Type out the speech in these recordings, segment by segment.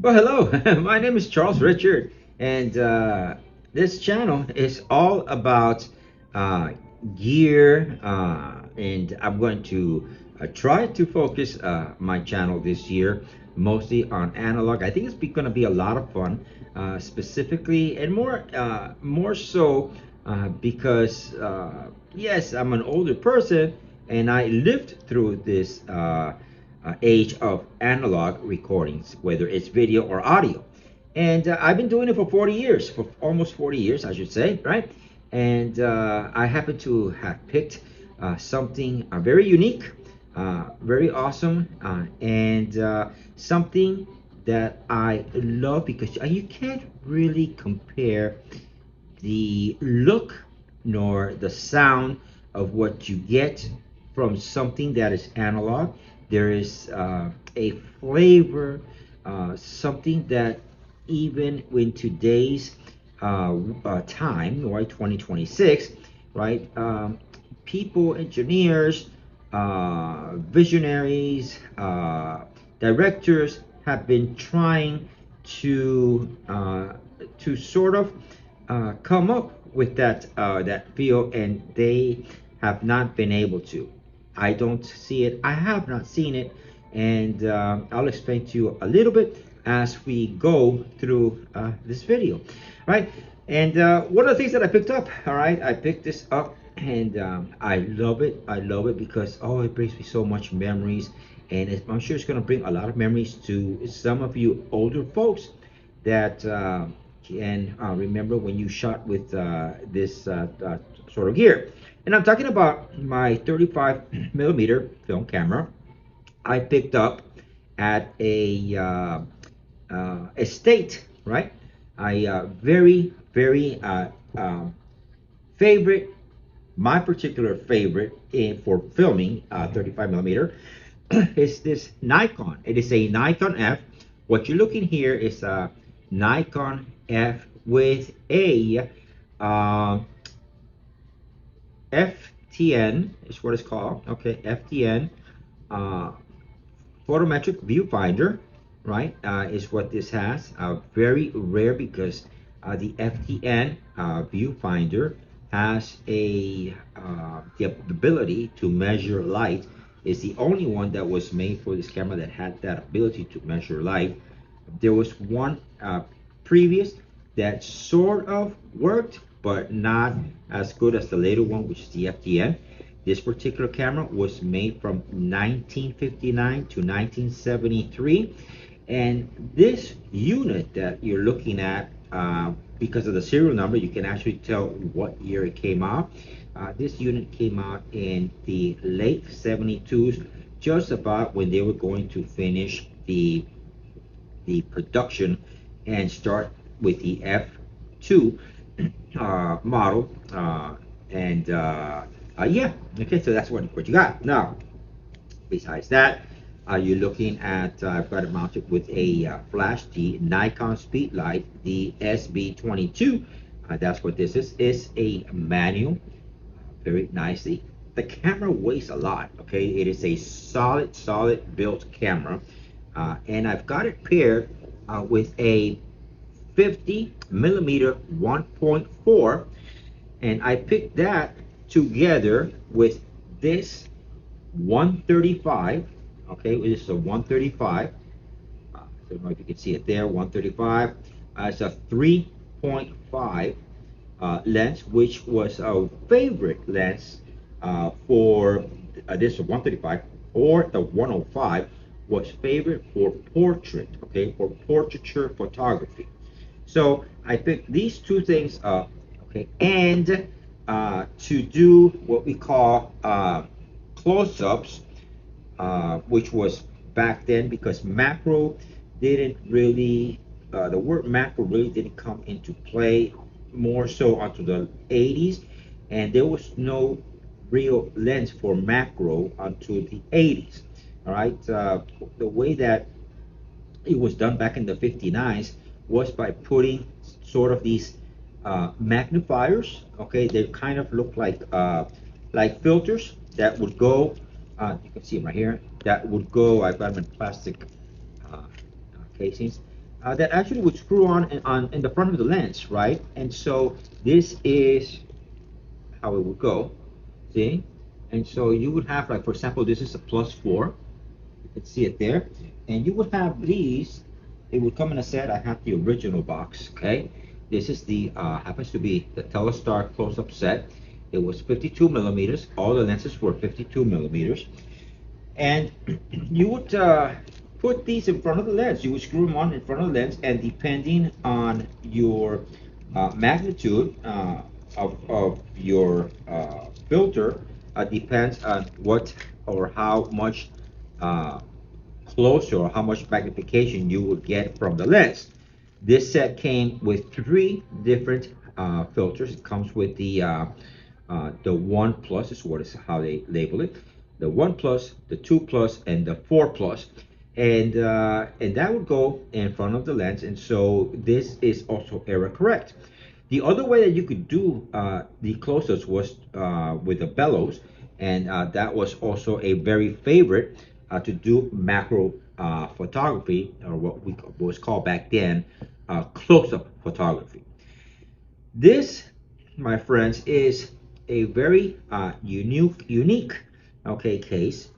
Well, hello. My name is Charles Richard, and this channel is all about uh, gear, and I'm going to try to focus my channel this year mostly on analog. I think it's going to be a lot of fun, specifically and more so because yes, I'm an older person and I lived through this. Age of analog recordings, whether it's video or audio. And I've been doing it for 40 years, for almost 40 years, I should say, right? And I happen to have picked something very unique, very awesome, and something that I love because you can't really compare the look nor the sound of what you get from something that is analog. There is a flavor, something that even in today's time, right, 2026, right, people, engineers, visionaries, directors have been trying to sort of come up with that feel, and they have not been able to. I don't see it. I have not seen it, and I'll explain to you a little bit as we go through this video, right? And one of the things that I picked up, all right, I picked this up, and I love it. I love it because it brings me so much memories, and I'm sure it's going to bring a lot of memories to some of you older folks that can remember when you shot with this sort of gear. And I'm talking about my 35 millimeter film camera I picked up at a estate, right? I very favorite, my particular favorite for filming 35 millimeter is this Nikon. It is a Nikon F. What you're looking here is a Nikon F with a uh, FTN is what it's called. Okay, FTN uh, photometric viewfinder, right? Is what this has. Very rare because the FTN viewfinder has the ability to measure light. Is the only one that was made for this camera that had that ability to measure light. There was one previous that sort of worked, but not as good as the later one, which is the FTN. This particular camera was made from 1959 to 1973. And this unit that you're looking at, because of the serial number, you can actually tell what year it came out. This unit came out in the late 72s, just about when they were going to finish the production and start with the F2 model. Yeah, okay, so that's what you got. Now, besides that, you're looking at, I've got it mounted with a flash, the Nikon Speedlight, the SB22. That's what this is. It's a manual, very nicely. The camera weighs a lot, okay? It is a solid built camera. And I've got it paired with a 50 millimeter 1.4, and I picked that together with this 135. Okay, this is a 135. I don't know if you can see it there. 135. It's a 3.5 lens, which was a favorite lens for this 135, or the 105 was favorite for portrait. Okay, for portraiture photography. So I picked these two things up, okay, and to do what we call close-ups, which was back then, because macro didn't really, the word macro really didn't come into play more so until the 80s, and there was no real lens for macro until the 80s. All right, the way that it was done back in the 59s was by putting sort of these magnifiers. Okay, they kind of look like filters that would go. You can see them right here. That would go. I've got them in plastic casings. that actually would screw on in the front of the lens, right? And so this is how it would go, see? And so you would have, like, for example, this is a +4. You can see it there. And you would have these, it would come in a set. I have the original box, okay? This is the, happens to be the Telestar close-up set. It was 52 millimeters. All the lenses were 52 millimeters. And you would put these in front of the lens. You would screw them on in front of the lens, and depending on your magnitude of your filter, depends on what or how much closer or how much magnification you would get from the lens. This set came with 3 different filters. It comes with the 1 plus is what is how they label it. The 1 plus, the 2 plus, and the 4 plus, and that would go in front of the lens. And so this is also error correct. The other way that you could do the close-ups was with the bellows, and that was also a very favorite to do macro photography, or what was called back then close-up photography. This, my friends, is a very unique, okay, case,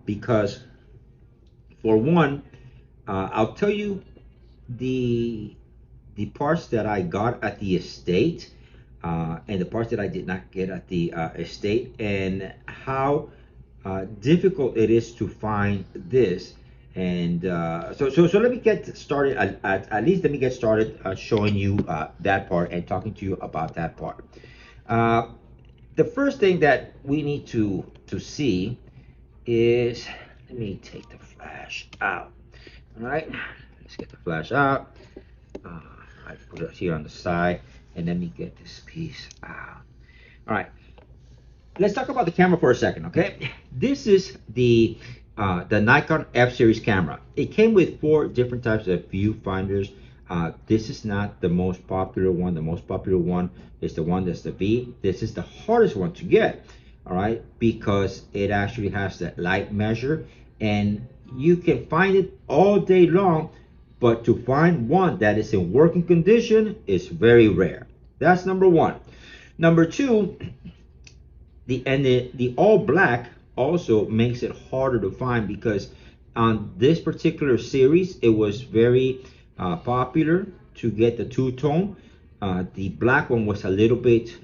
because for one, I'll tell you the parts that I got at the estate, and the parts that I did not get at the estate, and how difficult it is to find this. And so let me get started. At least let me get started showing you that part and talking to you about that part. Uh, the first thing that we need to see is, let me take the flash out. All right, let's get the flash out. I put it here on the side, and let me get this piece out. All right, let's talk about the camera for a second, okay? This is the Nikon F series camera. It came with 4 different types of viewfinders. This is not the most popular one. The most popular one is the one that's the V. This is the hardest one to get, all right, because it actually has that light measure, and you can find it all day long, but to find one that is in working condition is very rare. That's number one. Number two, the all black also makes it harder to find, because on this particular series it was very popular to get the two-tone. The black one was a little bit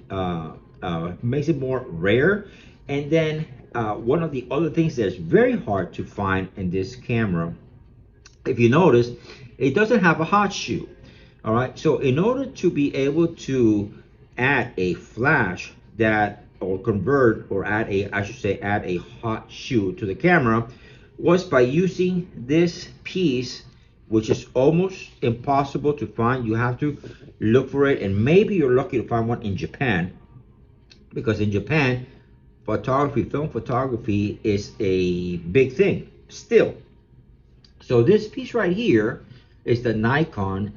makes it more rare. And then one of the other things that's very hard to find in this camera, if you notice, it doesn't have a hot shoe. All right, so in order to be able to add a flash that, or convert, or add a, I should say, add a hot shoe to the camera, was by using this piece, which is almost impossible to find. You have to look for it, and maybe you're lucky to find one in Japan, because in Japan, photography, film photography, is a big thing still. So this piece right here is the Nikon,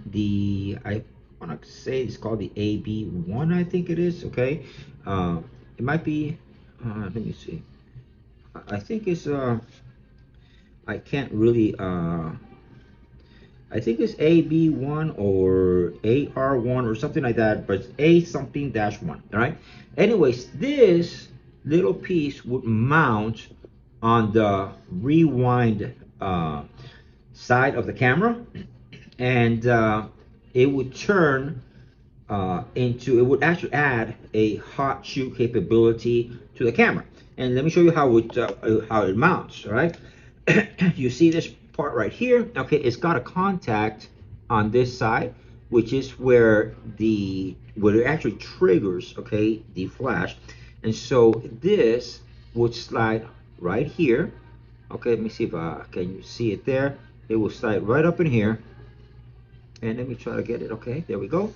I want to say it's called the AB1, I think it is, okay? It might be, let me see. I think it's, I can't really, I think it's AB1 or AR1 or something like that, but it's A something dash 1, all right? Anyways, this little piece would mount on the rewind side of the camera, and it would turn it would actually add a hot shoe capability to the camera. And let me show you how it mounts. All right, you see this part right here. Okay, it's got a contact on this side, which is where it actually triggers, okay, the flash. And so this would slide right here. Okay, let me see if can you see it there. It will slide right up in here, and let me try to get it. Okay, there we go.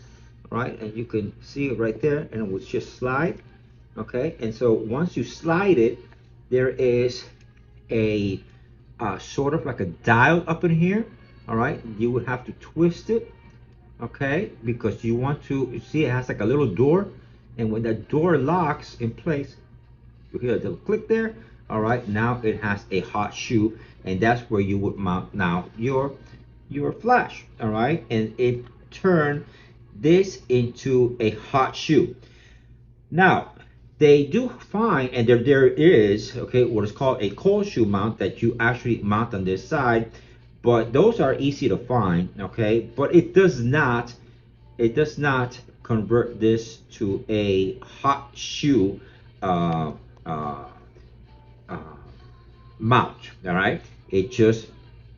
All right, and you can see it right there, and it will just slide. Okay, and so once you slide it, there is a sort of like a dial up in here. All right, you would have to twist it, okay, because you want to, you see it has like a little door, and when that door locks in place, you hear a little click there. All right, now it has a hot shoe, and that's where you would mount now your your flash, all right, and it turned this into a hot shoe. Now, they do find, and there is, okay, what is called a cold shoe mount that you actually mount on this side, but those are easy to find, okay, but it does not convert this to a hot shoe uh, uh, uh, mount. All right, it just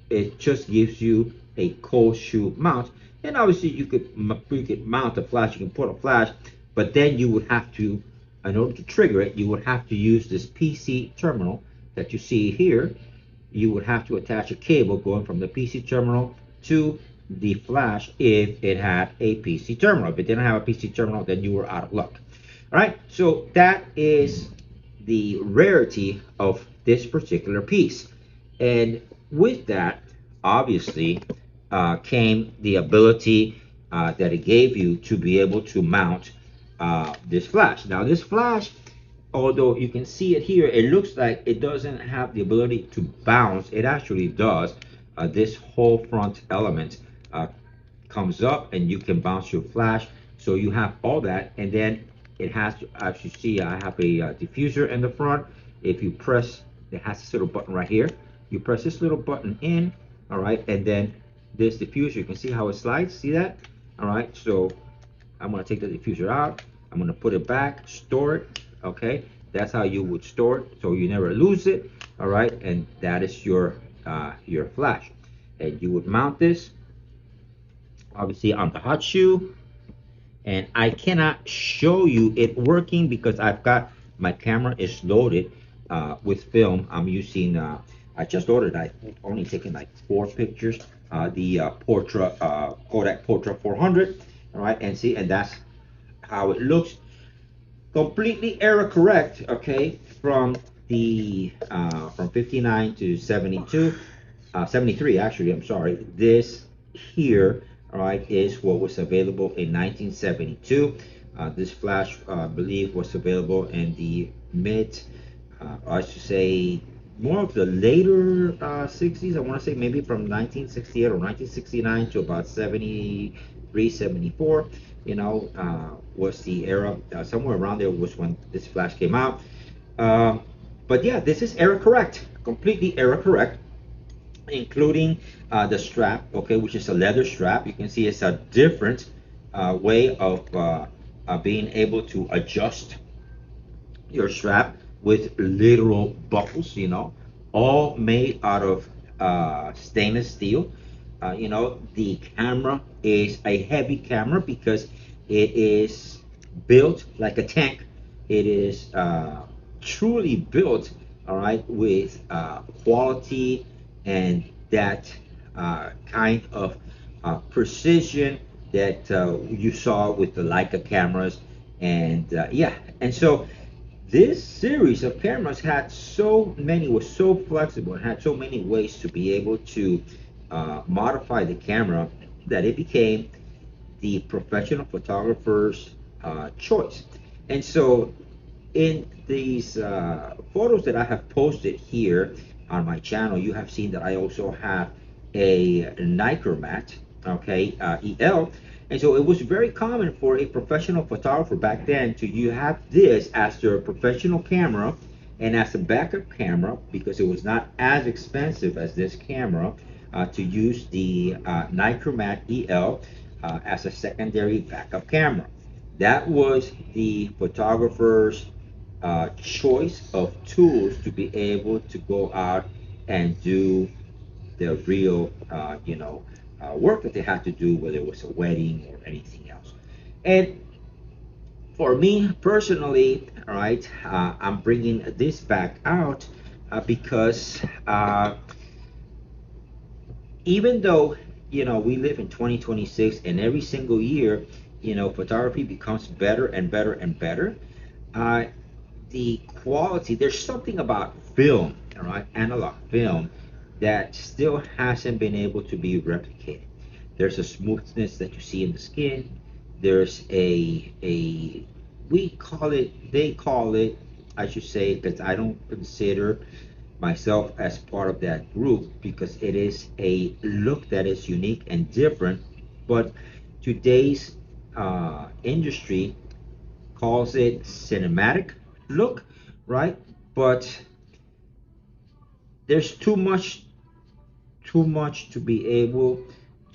gives you a cold shoe mount, and obviously you could mount a flash, you can put a flash, but then you would have to, in order to trigger it, you would have to use this PC terminal that you see here. You would have to attach a cable going from the PC terminal to the flash if it had a PC terminal. If it didn't have a PC terminal, then you were out of luck. All right, so that is the rarity of this particular piece. And with that, obviously, came the ability that it gave you to be able to mount this flash. Now, this flash, although you can see it here, it looks like it doesn't have the ability to bounce. It actually does. This whole front element uh, comes up and you can bounce your flash. So you have all that, and then it has, as you see, I have a diffuser in the front. If you press, it has this little button right here. You press this little button in, all right, and then this diffuser, you can see how it slides. See that? All right, so I'm gonna take the diffuser out. I'm gonna put it back, store it. Okay, that's how you would store it, so you never lose it. All right, and that is your flash. And you would mount this obviously on the hot shoe. And I cannot show you it working because I've got my camera is loaded with film. I'm using I just ordered, I only taken like 4 pictures, the Portra Kodak Portra 400. All right, and see, and that's how it looks. Completely error correct, okay, from the from 59 to 72, 73 actually, I'm sorry. This here, all right, is what was available in 1972. This flash, I believe, was available in the mid, I should say, more of the later 60s. I want to say maybe from 1968 or 1969 to about 73, 74. Was the era, somewhere around there was when this flash came out. But yeah, this is error correct, completely error correct, including the strap, okay, which is a leather strap. You can see it's a different way of being able to adjust your strap with literal buckles, all made out of stainless steel. The camera is a heavy camera because it is built like a tank. It is truly built, all right, with quality and that kind of precision that you saw with the Leica cameras. And yeah, and so this series of cameras was so flexible and had so many ways to be able to modify the camera that it became the professional photographer's choice. And so in these photos that I have posted here on my channel, you have seen that I also have a Nikon, okay, EL. And so it was very common for a professional photographer back then to you have this as their professional camera and as a backup camera, because it was not as expensive as this camera, to use the Nikon EL as a secondary backup camera. That was the photographer's choice of tools to be able to go out and do the real, work that they had to do, whether it was a wedding or anything else. And for me personally, all right, I'm bringing this back out because even though we live in 2026 and every single year, photography becomes better and better and better. The quality, there's something about film, all right, analog film, that still hasn't been able to be replicated. There's a smoothness that you see in the skin. There's they call it, I should say, because I don't consider myself as part of that group because it is a look that is unique and different. But today's industry calls it cinematic look, right? But there's too much to be able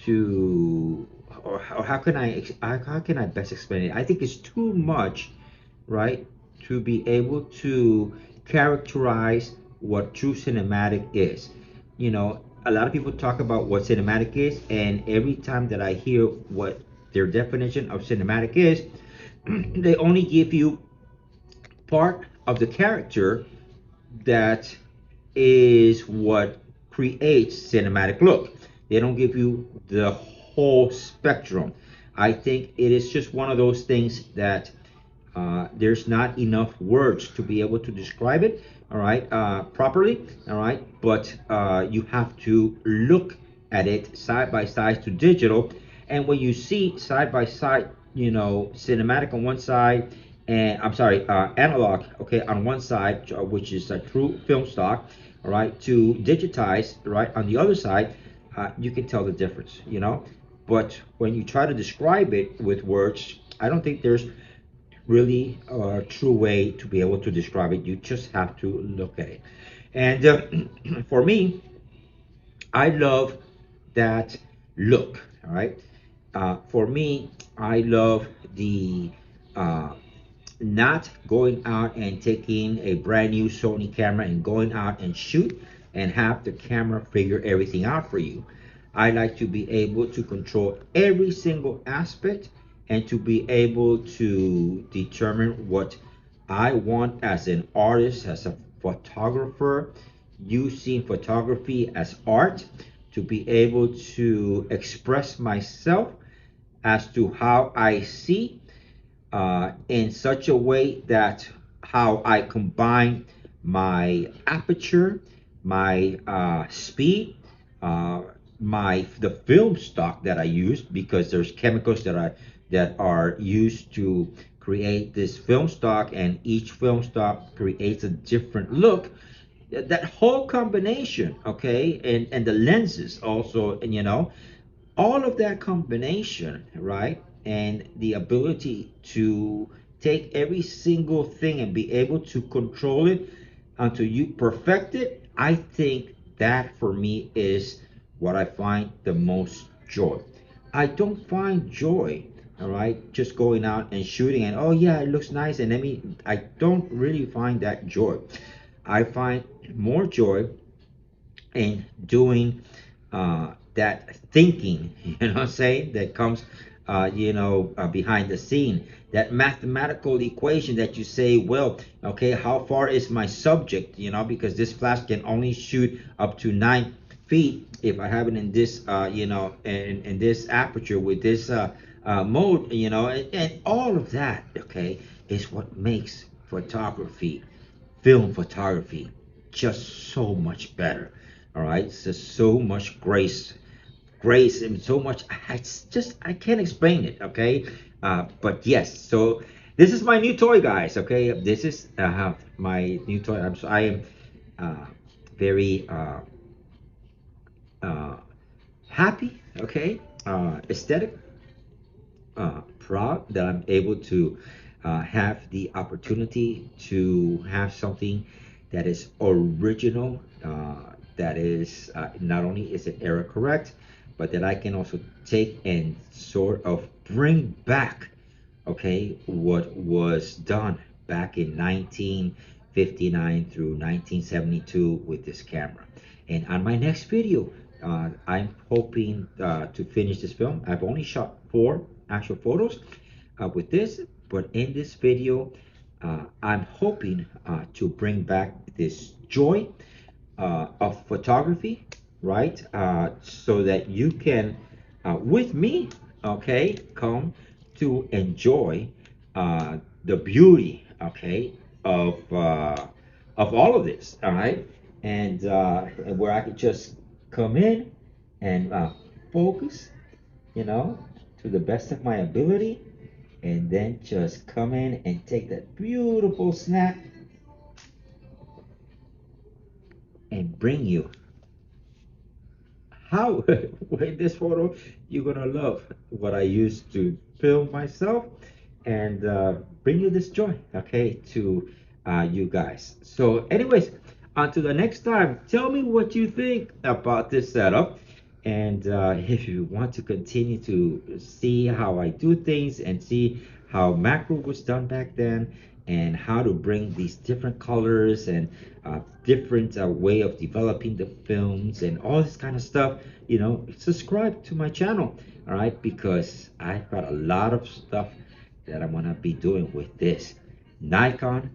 to, or how can I best explain it? I think it's too much, right, to be able to characterize what true cinematic is. A lot of people talk about what cinematic is, and every time that I hear what their definition of cinematic is, they only give you part of the character that is what creates cinematic look. They don't give you the whole spectrum. I think it is just one of those things that there's not enough words to be able to describe it, all right, properly, all right, but you have to look at it side by side to digital. And when you see side by side, cinematic on one side, and I'm sorry, analog, okay, on one side, which is a true film stock, all right, to digitize, right, on the other side, you can tell the difference. But when you try to describe it with words, I don't think there's really a true way to be able to describe it. You just have to look at it. And for me, I love that look. All right. For me, I love the uh, not going out and taking a brand new Sony camera and going out and shoot and have the camera figure everything out for you. I like to be able to control every single aspect and to be able to determine what I want as an artist, as a photographer, using photography as art to be able to express myself as to how I see in such a way that how I combine my aperture, my speed, uh, the film stock that I use, because there's chemicals that are used to create this film stock, and each film stock creates a different look. That whole combination, okay, and the lenses also, and all of that combination, right? And the ability to take every single thing and be able to control it until you perfect it, I think that for me is what I find the most joy. I don't find joy, all right, just going out and shooting and, oh yeah, it looks nice. And I don't really find that joy. I find more joy in doing that thinking, what I'm saying, that comes, behind the scene, that mathematical equation that you say, well, okay, how far is my subject, because this flash can only shoot up to 9 feet if I have it in this, in this aperture with this mode, and all of that, okay, is what makes photography, film photography, just so much better. All right, it's just so much grace, and so much. It's just I can't explain it. Okay, but yes. So this is my new toy, guys. Okay, this is my new toy. I am very uh, happy. Okay, aesthetic, proud that I'm able to have the opportunity to have something that is original, that is not only is it error correct, but that I can also take and sort of bring back, okay, what was done back in 1959 through 1972 with this camera. And on my next video, I'm hoping to finish this film. I've only shot 4 actual photos with this, but in this video, I'm hoping to bring back this joy of photography, right? So that you can, with me, okay, come to enjoy the beauty, okay, of all of this, all right, and where I could just come in and focus, you know, to the best of my ability, and then just come in and take that beautiful snap and bring you how in this photo you're gonna love what I used to film myself and bring you this joy, okay, to you guys. So anyways, until the next time, tell me what you think about this setup, and if you want to continue to see how I do things and see how macro was done back then and how to bring these different colors and different way of developing the films and all this kind of stuff, subscribe to my channel, all right, because I've got a lot of stuff that I'm gonna be doing with this Nikon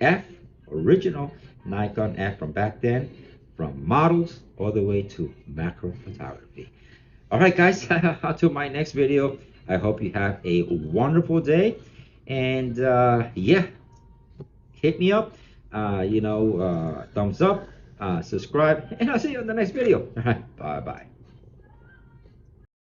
F, original Nikon F from back then, from models all the way to macro photography. All right, guys, until my next video, I hope you have a wonderful day. And yeah, hit me up, thumbs up, subscribe, and I'll see you in the next video. All right, bye-bye.